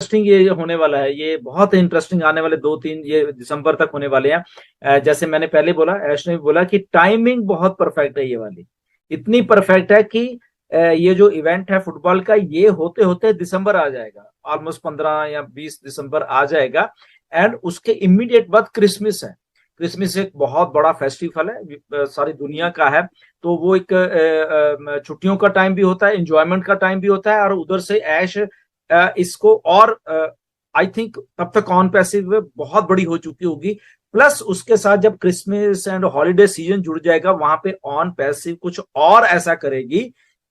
Interesting ये होने वाला है, ये बहुत इंटरेस्टिंग आने वाले 2-3 ये दिसंबर तक होने वाले हैं। जैसे मैंने पहले बोला, ऐश ने भी बोला कि टाइमिंग बहुत परफेक्ट है ये वाली, इतनी परफेक्ट है कि ये जो इवेंट है फुटबॉल का, ये होते होते दिसंबर आ जाएगा, ऑलमोस्ट 15 या 20 दिसंबर आ जाएगा। एंड उसके इमीडिएट बाद क्रिसमस है। क्रिसमस एक बहुत बड़ा फेस्टिवल है, सारी दुनिया का है। तो वो एक छुट्टियों का टाइम भी होता है, एंजॉयमेंट का टाइम भी होता है, और उधर से ऐश इसको और आई थिंक तब तक ऑन पैसिव बहुत बड़ी हो चुकी होगी। प्लस उसके साथ जब क्रिसमस एंड हॉलीडे सीजन जुड़ जाएगा, वहां पे ऑन पैसिव कुछ और ऐसा करेगी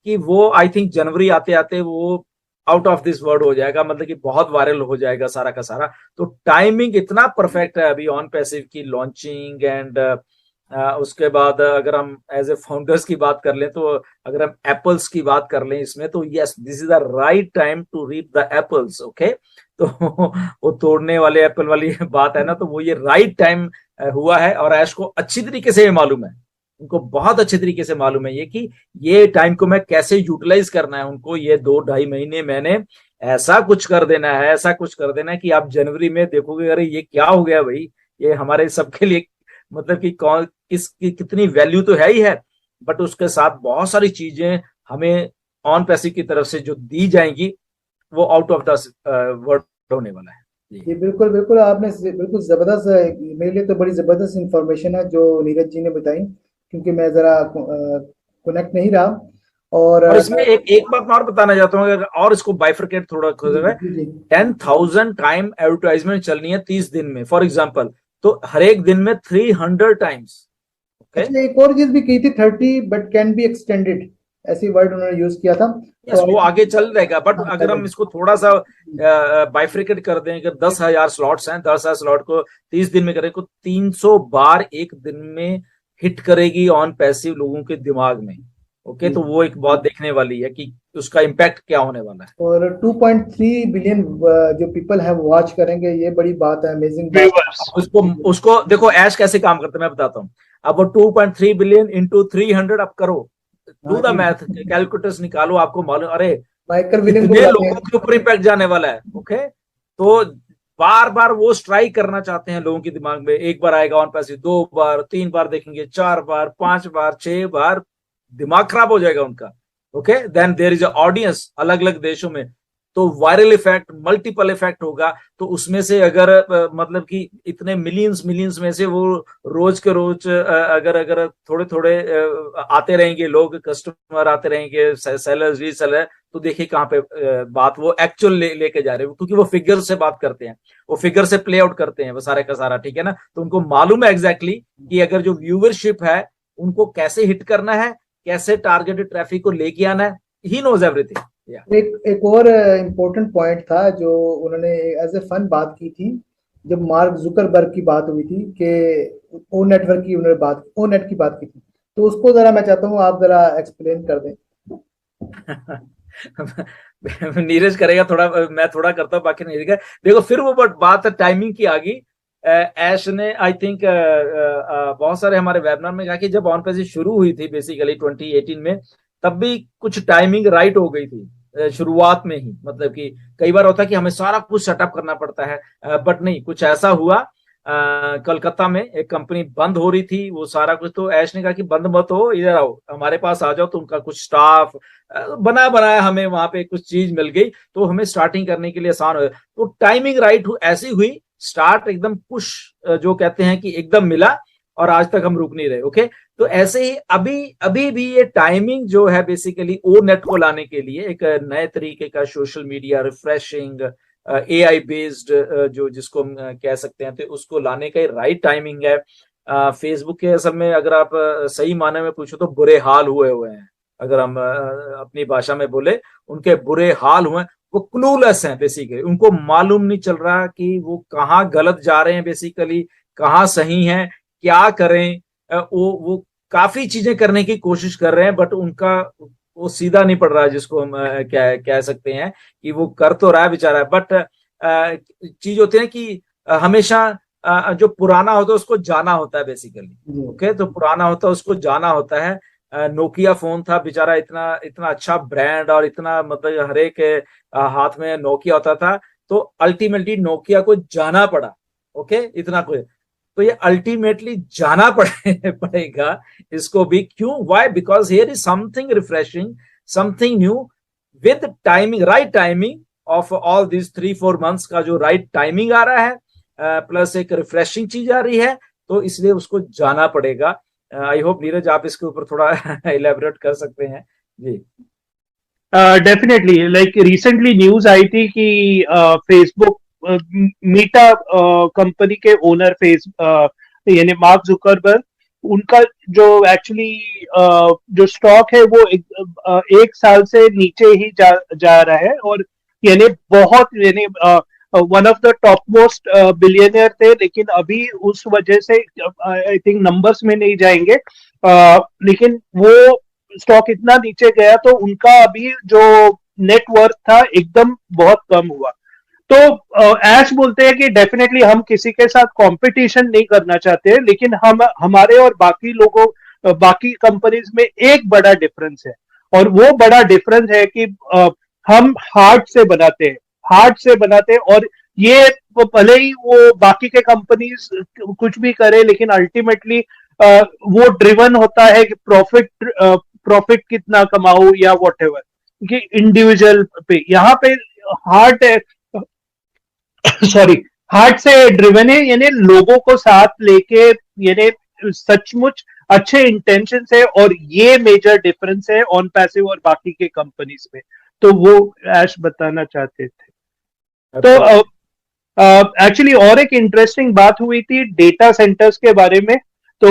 कि वो आई थिंक जनवरी आते आते वो आउट ऑफ दिस वर्ल्ड हो जाएगा, मतलब कि बहुत वायरल हो जाएगा सारा का सारा। तो टाइमिंग इतना परफेक्ट है अभी ऑन पैसिव की लॉन्चिंग एंड उसके बाद अगर हम एज ए फाउंडर्स की बात कर लें, तो अगर हम एप्पल्स की बात कर लें इसमें, तो yes, this is the right time to reap the apples. Okay, तो वो तोड़ने वाले एप्पल वाली बात है ना, तो वो ये राइट टाइम हुआ है। और ऐश को अच्छी तरीके से ये मालूम है, उनको बहुत अच्छे तरीके से मालूम है ये कि ये टाइम को मैं कैसे यूटिलाइज करना है। उनको ये 2-2.5 महीने मैंने ऐसा कुछ कर देना है, ऐसा कुछ कर देना है कि आप जनवरी में देखोगे अरे ये क्या हो गया भाई, ये हमारे सबके लिए मतलब कि कौन किसकी कितनी वैल्यू तो है ही है, बट उसके साथ बहुत सारी चीजें हमें ऑन पैसिव की तरफ से जो दी जाएंगी वो आउट ऑफ द वर्ड होने वाला है। जी बिल्कुल बिल्कुल, आपने बिल्कुल जबरदस्त, मेरे लिए तो बड़ी जबरदस्त इंफॉर्मेशन है जो नीरज जी ने बताई, क्योंकि मैं जरा कनेक्ट नहीं रहा। और और इसमें एक बात और बताना चाहता हूँ, और इसको बाइफरकेट थोड़ा जी कर, जी जी 10,000 टाइम एडवर्टाइजमेंट चलनी है 30 दिन में फॉर एग्जाम्पल, तो हर एक दिन में 300 टाइम्स। ओके, अच्छा, एक और चीज भी की थी, 30 बट कैन बी एक्सटेंडेड, ऐसी वर्ड उन्होंने यूज किया था। यस, तो वो आगे चल रहेगा, बट हाँ, अगर हम इसको थोड़ा सा बाइफ्रिकेट कर दें कि 10,000 स्लॉट्स हैं, 10,000 स्लॉट को 30 दिन में करें तो 300 बार एक दिन में हिट करेगी ऑन पैसिव लोगों के दिमाग में। ओके, तो वो एक बहुत देखने वाली है कि उसका इम्पैक्ट क्या होने वाला है। और 2.3 बिलियन जो पीपल है वॉच करेंगे, ये बड़ी बात है, अमेजिंग बात व्यूअर्स, उसको है। उसको देखो ऐश कैसे काम करता है मैं बताता हूँ। अब वो 2.3 बिलियन इंटू 300 अब करो, डू हाँ द जी, मैथ, कैलकुलेटर्स निकालो, आपको मालूम, अरे माइकल विलियम को कितने बुलाते लोगों हैं। के ऊपर इम्पैक्ट जाने वाला है। ओके, तो बार बार वो स्ट्राइक करना चाहते हैं लोगों के दिमाग में, एक बार आएगा ऑन पैसिव, 2 बार 3 बार देखेंगे, 4 बार 5 बार 6 बार, दिमाग खराब हो जाएगा उनका। Okay, then there is a audience अलग अलग देशों में, तो वायरल इफेक्ट, मल्टीपल इफेक्ट होगा। तो उसमें से अगर मतलब कि इतने मिलियंस मिलियंस में से वो रोज के रोज अगर अगर थोड़े थोड़े आते रहेंगे लोग, कस्टमर आते रहेंगे, सेलर्स रीसेलर, तो देखिए कहाँ पे बात वो एक्चुअल लेके जा रहे हैं, क्योंकि वो फिगर से बात करते हैं, वो फिगर से प्ले आउट करते हैं वो सारे का सारा, ठीक है ना। तो उनको मालूम है एग्जैक्टली कि अगर जो व्यूवरशिप है उनको कैसे हिट करना है, कैसे टारगेटेड ट्रैफिक को लेके आना है, ही नोज एवरीथिंग। एक और इम्पोर्टेंट पॉइंट था जो उन्होंने एज ए फन बात की थी, जब मार्क जुकरबर्ग की बात हुई थी कि ओ नेटवर्क की उन्होंने बात, ओ नेट की बात की थी, तो उसको जरा मैं चाहता हूँ आप जरा एक्सप्लेन कर दें। नीरज करेगा थोड़ा, मैं थोड़ा करता हूँ, बाकी नीरज का। देखो फिर वो बात टाइमिंग की आ गई। ऐश ने आई थिंक बहुत सारे हमारे वेबिनार में कहा कि जब ऑन पैसिव शुरू हुई थी बेसिकली 2018 में, तब भी कुछ टाइमिंग राइट हो गई थी शुरुआत में ही, मतलब कि कई बार होता है कि हमें सारा कुछ सेटअप करना पड़ता है, बट नहीं, कुछ ऐसा हुआ कलकत्ता में एक कंपनी बंद हो रही थी, वो सारा कुछ, तो ऐश ने कहा कि बंद मत हो, इधर आओ हमारे पास आ जाओ, तो उनका कुछ स्टाफ बना बनाया, हमें वहां पे कुछ चीज मिल गई, तो हमें स्टार्टिंग करने के लिए आसान हो गया। तो टाइमिंग राइट ऐसी हुई, स्टार्ट एकदम पुश जो कहते हैं कि एकदम मिला, और आज तक हम रुक नहीं रहे। ओके, तो ऐसे ही अभी अभी भी ये टाइमिंग जो है बेसिकली ओ नेट को लाने के लिए एक नए तरीके का social media refreshing AI based जो जिसको हम कह सकते हैं, तो उसको लाने का राइट टाइमिंग है। फेसबुक के असल में अगर आप सही माने में पूछो तो बुरे हाल हुए हुए हैं, अगर हम अपनी भाषा में बोले, उनके बुरे हाल हुए हैं। वो क्लूलेस हैं बेसिकली, उनको मालूम नहीं चल रहा कि वो कहाँ गलत जा रहे हैं, बेसिकली कहाँ सही है, क्या करें। वो काफी चीजें करने की कोशिश कर रहे हैं, बट उनका वो सीधा नहीं पड़ रहा है, जिसको हम कह सकते हैं कि वो कर तो रहा है बेचारा, बट चीज होती है कि हमेशा जो पुराना होता है उसको जाना होता है बेसिकली। जी ओके, तो पुराना होता है उसको जाना होता है। नोकिया फोन था बेचारा, इतना इतना अच्छा ब्रांड, और इतना मतलब हर एक हाथ में नोकिया होता था, तो अल्टीमेटली नोकिया को जाना पड़ा। ओके, इतना कुछ। तो ये अल्टीमेटली जाना पड़ेगा इसको भी। क्यों? Why? Because here is something refreshing, something new, with timing, right timing of all this 3-4 months का जो राइट टाइमिंग आ रहा है, प्लस एक रिफ्रेशिंग चीज आ रही है, तो इसलिए उसको जाना पड़ेगा। आई होप नीरज आप इसके ऊपर थोड़ा इलेबोरेट कर सकते हैं जी। डेफिनेटली, लाइक रिसेंटली न्यूज आई थी कि फेसबुक, मीटा कंपनी के ओनर यानी मार्क जुकरबर्ग, उनका जो एक्चुअली जो स्टॉक है वो एक साल से नीचे ही जा रहा है, और यानी बहुत, यानी one of the top most billionaire थे, लेकिन अभी उस वजह से आई थिंक नंबर्स में नहीं जाएंगे, लेकिन वो स्टॉक इतना नीचे गया तो उनका अभी जो नेटवर्थ था एकदम बहुत कम हुआ। तो ऐश बोलते हैं कि डेफिनेटली हम किसी के साथ कंपटीशन नहीं करना चाहते, लेकिन हम हमारे और बाकी लोगों, बाकी कंपनीज में एक बड़ा डिफरेंस है, और वो बड़ा डिफरेंस है कि हम हार्ट से बनाते हैं, हार्ट से बनाते हैं। और ये वो भले ही वो बाकी के कंपनीज कुछ भी करे, लेकिन अल्टीमेटली वो ड्रिवन होता है कि प्रॉफिट कितना कमाओ या वॉट एवर, कि इंडिविजुअल पे, यहाँ पे हार्ट सॉरी हार्ट से ड्रिवन है, यानी लोगों को साथ लेके, यानी सचमुच अच्छे इंटेंशन है, और ये मेजर डिफरेंस है ऑन पैसिव और बाकी के कंपनीज में। तो वो ऐश बताना चाहते थे। तो एक्चुअली और एक इंटरेस्टिंग बात हुई थी डेटा सेंटर्स के बारे में, तो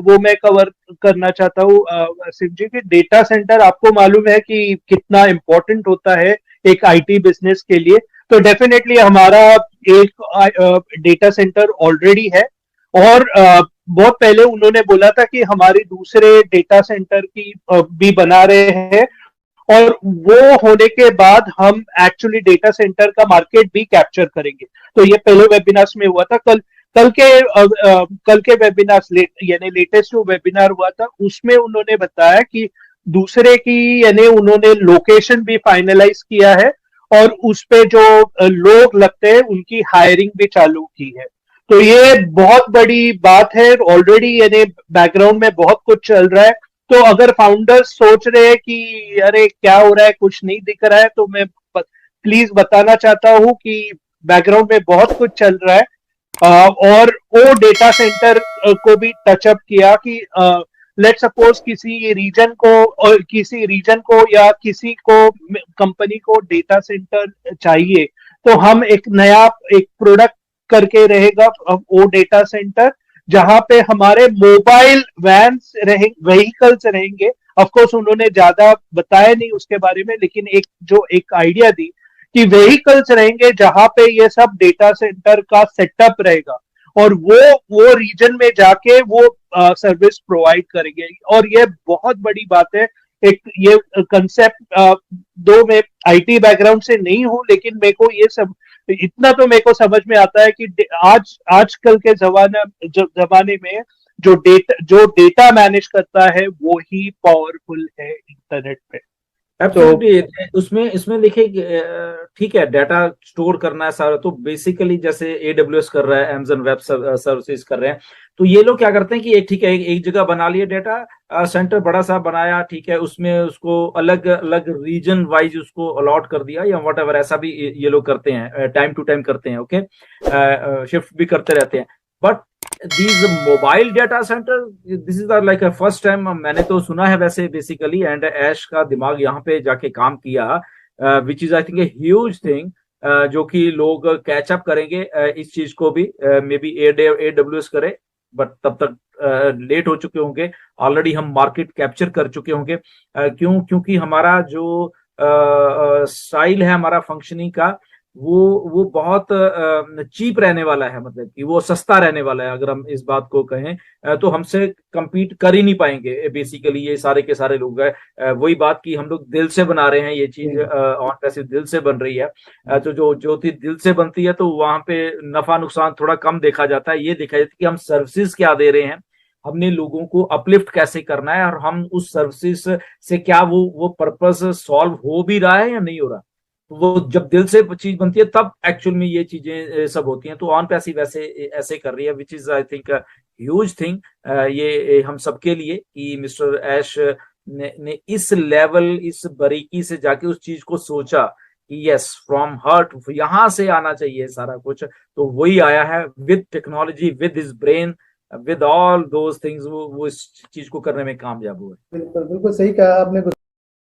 वो मैं कवर करना चाहता हूँ सिंह जी, कि डेटा सेंटर आपको मालूम है कि कितना इंपॉर्टेंट होता है एक आईटी बिजनेस के लिए। तो डेफिनेटली हमारा एक डेटा सेंटर ऑलरेडी है, और बहुत पहले उन्होंने बोला था कि हमारे दूसरे डेटा सेंटर की भी बना रहे हैं, और वो होने के बाद हम एक्चुअली डेटा सेंटर का मार्केट भी कैप्चर करेंगे। तो ये पहले वेबिनार्स में हुआ था, कल के वेबिनार्स यानी लेटेस्ट जो वेबिनार हुआ था उसमें उन्होंने बताया कि दूसरे की, यानी उन्होंने लोकेशन भी फाइनलाइज किया है, और उस पे जो लोग लगते हैं उनकी हायरिंग भी चालू की है। तो ये बहुत बड़ी बात है, ऑलरेडी यानी बैकग्राउंड में बहुत कुछ चल रहा है। तो अगर फाउंडर्स सोच रहे हैं कि अरे क्या हो रहा है, कुछ नहीं दिख रहा है, तो मैं प्लीज बताना चाहता हूं कि बैकग्राउंड में बहुत कुछ चल रहा है। और वो डेटा सेंटर को भी टचअप किया कि लेट सपोज किसी रीजन को या किसी को कंपनी को डेटा सेंटर चाहिए, तो हम एक नया एक प्रोडक्ट करके रहेगा वो डेटा सेंटर, जहां पे हमारे मोबाइल वैन्स व्हीकल्स रहेंगे। ऑफ कोर्स उन्होंने ज्यादा बताया नहीं उसके बारे में, लेकिन एक आइडिया दी कि व्हीकल्स रहेंगे जहां पे ये सब डेटा सेंटर का सेटअप रहेगा, और वो रीजन में जाके वो सर्विस प्रोवाइड करेंगे। और ये बहुत बड़ी बात है। एक ये कंसेप्ट, दो मैं आईटी बैकग्राउंड से नहीं हूं, लेकिन मेरे को ये सब इतना तो मेरे को समझ में आता है कि आजकल के जमाने में जो डेटा मैनेज करता है वो ही पावरफुल है इंटरनेट पे। एब्सोल्युटली। उसमें इसमें देखिए, ठीक है, डाटा स्टोर करना है सारा, तो बेसिकली जैसे AWS कर रहा है, Amazon वेब सर्विसेज कर रहे हैं, तो ये लोग क्या करते हैं कि ठीक है, एक जगह बना लिए डेटा सेंटर, बड़ा सा बनाया, ठीक है, उसमें उसको अलग अलग रीजन वाइज उसको अलॉट कर दिया या वट एवर, ऐसा भी ये लोग करते हैं, टाइम टू टाइम करते हैं। ओके, शिफ्ट भी करते रहते हैं। But these mobile data center, this is like a first time मैंने तो सुना है वैसे बेसिकली, एंड ऐश का दिमाग यहाँ पे जाके काम किया, which is I think a huge thing, जो कि लोग कैचअप करेंगे इस चीज को भी, मे बी AWS करे, बट तब तक लेट हो चुके होंगे, ऑलरेडी हम मार्केट कैप्चर कर चुके होंगे। क्योंकि हमारा जो स्टाइल है हमारा फंक्शनिंग का, वो बहुत चीप रहने वाला है, मतलब कि वो सस्ता रहने वाला है। अगर हम इस बात को कहें तो हमसे compete कर ही नहीं पाएंगे बेसिकली, ये सारे के सारे लोग हैं। वही बात की हम लोग दिल से बना रहे हैं ये चीज, ऑन पैसिव दिल से बन रही है। तो जो दिल से बनती है तो वहां पे नफा नुकसान थोड़ा कम देखा जाता है, ये देखा जाता है कि हम सर्विसेज क्या दे रहे हैं, हमने लोगों को अपलिफ्ट कैसे करना है, और हम उस सर्विसेज से क्या वो पर्पस सॉल्व हो भी रहा है या नहीं हो रहा। वो जब दिल से चीज बनती है तब एक्चुअल में ये चीजें सब होती हैं। तो ऑन पैसिव वैसे ऐसे कर रही है, which is I think huge thing ये हम सबके लिए, कि मिस्टर ऐश ने इस लेवल, इस बारीकी से जाके उस चीज को सोचा कि यस फ्रॉम हर्ट यहां से आना चाहिए सारा कुछ, तो वही आया है with technology, with his brain, with all those things, वो इस चीज को करने में कामयाब हुए। बिल्कुल बिल्कुल सही कहा आपने।